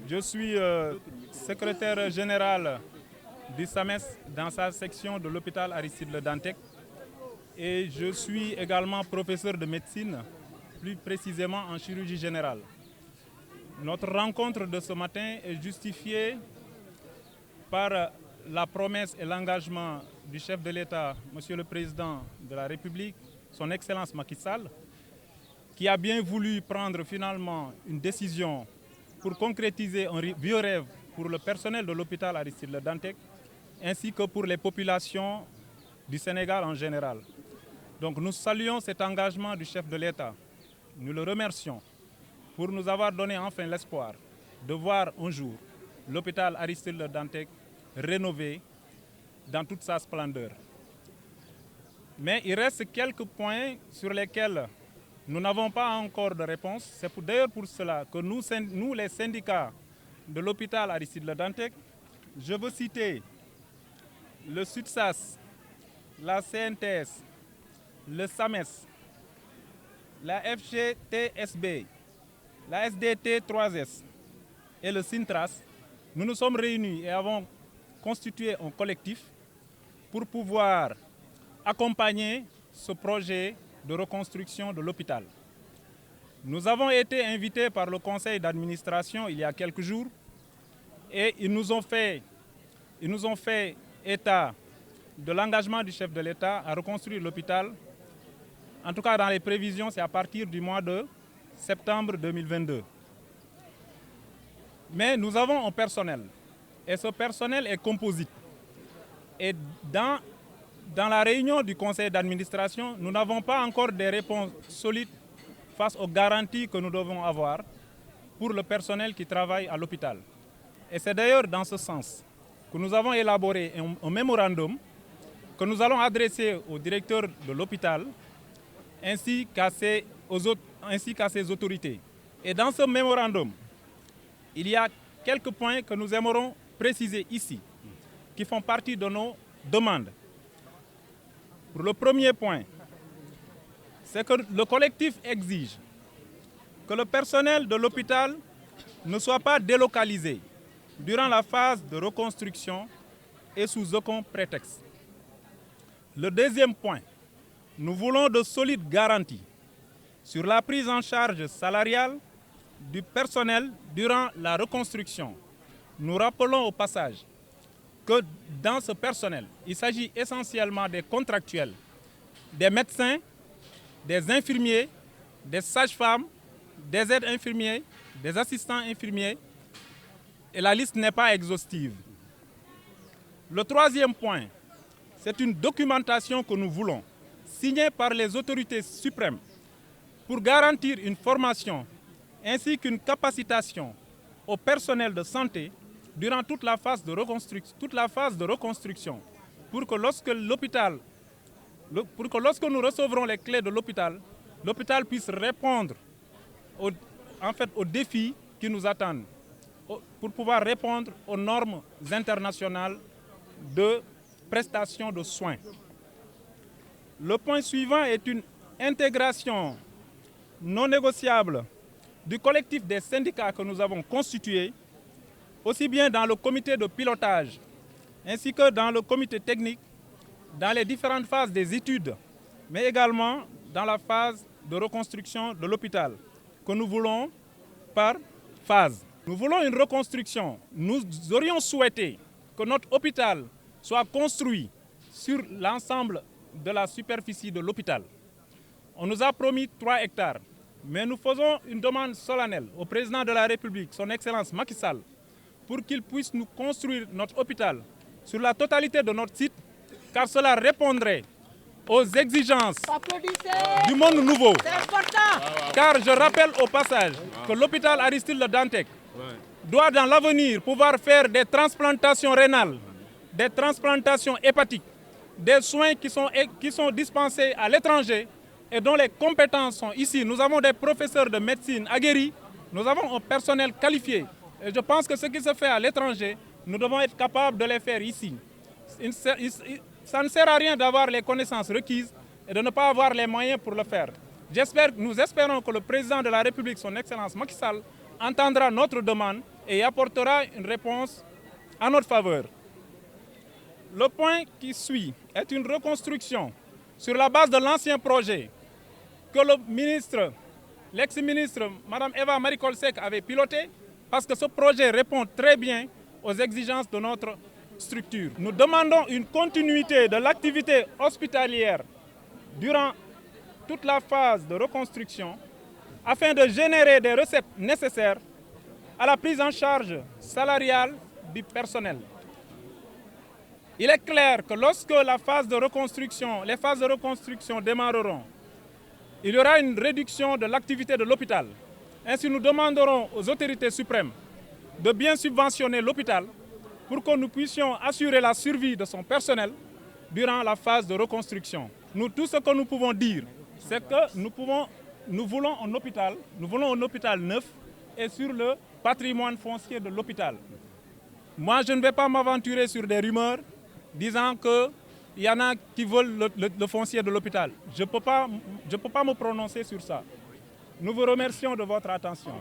Je suis secrétaire général du SAMES dans sa section de l'hôpital Aristide Le Dantec et je suis également professeur de médecine, plus précisément en chirurgie générale. Notre rencontre de ce matin est justifiée par la promesse et l'engagement du chef de l'État, Monsieur le Président de la République, son Excellence Macky Sall, qui a bien voulu prendre finalement une décision pour concrétiser un vieux rêve pour le personnel de l'hôpital Aristide Le Dantec, ainsi que pour les populations du Sénégal en général. Donc nous saluons cet engagement du chef de l'État. Nous le remercions pour nous avoir donné enfin l'espoir de voir un jour l'hôpital Aristide Le Dantec rénové dans toute sa splendeur. Mais il reste quelques points sur lesquels nous n'avons pas encore de réponse. C'est d'ailleurs pour cela que nous, les syndicats de l'hôpital Aristide Le Dantec, je veux citer le SUTSAS, la CNTS, le SAMES, la FGTSB, la SDT 3S et le SINTRAS. Nous nous sommes réunis et avons constitué un collectif pour pouvoir accompagner ce projet de reconstruction de l'hôpital. Nous avons été invités par le conseil d'administration il y a quelques jours et ils nous ont fait état de l'engagement du chef de l'État à reconstruire l'hôpital. En tout cas, dans les prévisions, c'est à partir du mois de septembre 2022. Mais nous avons un personnel et ce personnel est composite. Et dans la réunion du conseil d'administration, nous n'avons pas encore des réponses solides face aux garanties que nous devons avoir pour le personnel qui travaille à l'hôpital. Et c'est d'ailleurs dans ce sens que nous avons élaboré un mémorandum que nous allons adresser au directeur de l'hôpital ainsi qu'à ses autorités. Et dans ce mémorandum, il y a quelques points que nous aimerons préciser ici, qui font partie de nos demandes. Pour le premier point, c'est que le collectif exige que le personnel de l'hôpital ne soit pas délocalisé durant la phase de reconstruction et sous aucun prétexte. Le deuxième point, nous voulons de solides garanties sur la prise en charge salariale du personnel durant la reconstruction. Nous rappelons au passage que dans ce personnel, il s'agit essentiellement des contractuels, des médecins, des infirmiers, des sages-femmes, des aides infirmiers, des assistants infirmiers, et la liste n'est pas exhaustive. Le troisième point, c'est une documentation que nous voulons, signée par les autorités suprêmes, pour garantir une formation ainsi qu'une capacitation au personnel de santé durant toute la phase de reconstruction, pour que lorsque nous recevrons les clés de l'hôpital, l'hôpital puisse répondre aux défis qui nous attendent, pour pouvoir répondre aux normes internationales de prestation de soins. Le point suivant est une intégration non négociable du collectif des syndicats que nous avons constitué, aussi bien dans le comité de pilotage ainsi que dans le comité technique, dans les différentes phases des études, mais également dans la phase de reconstruction de l'hôpital, que nous voulons par phase. Nous voulons une reconstruction. Nous aurions souhaité que notre hôpital soit construit sur l'ensemble de la superficie de l'hôpital. On nous a promis 3 hectares, mais nous faisons une demande solennelle au président de la République, son Excellence Macky Sall, pour qu'il puisse nous construire notre hôpital sur la totalité de notre site, car cela répondrait aux exigences du monde nouveau. Car je rappelle au passage que l'hôpital Aristide Le Dantec doit dans l'avenir pouvoir faire des transplantations rénales, des transplantations hépatiques, des soins qui sont dispensés à l'étranger et dont les compétences sont ici. Nous avons des professeurs de médecine aguerris, nous avons un personnel qualifié. Et je pense que ce qui se fait à l'étranger, nous devons être capables de les faire ici. Ça ne sert à rien d'avoir les connaissances requises et de ne pas avoir les moyens pour le faire. Nous espérons que le président de la République, son Excellence Macky Sall, entendra notre demande et apportera une réponse en notre faveur. Le point qui suit est une reconstruction sur la base de l'ancien projet que l'ex-ministre Mme Eva Marie Coll Seck avait piloté, parce que ce projet répond très bien aux exigences de notre structure. Nous demandons une continuité de l'activité hospitalière durant toute la phase de reconstruction afin de générer des recettes nécessaires à la prise en charge salariale du personnel. Il est clair que lorsque les phases de reconstruction démarreront, il y aura une réduction de l'activité de l'hôpital. Ainsi, nous demanderons aux autorités suprêmes de bien subventionner l'hôpital pour que nous puissions assurer la survie de son personnel durant la phase de reconstruction. Tout ce que nous pouvons dire, c'est que nous voulons un hôpital neuf et sur le patrimoine foncier de l'hôpital. Moi, je ne vais pas m'aventurer sur des rumeurs disant qu'il y en a qui veulent le foncier de l'hôpital. Je ne peux pas me prononcer sur ça. Nous vous remercions de votre attention.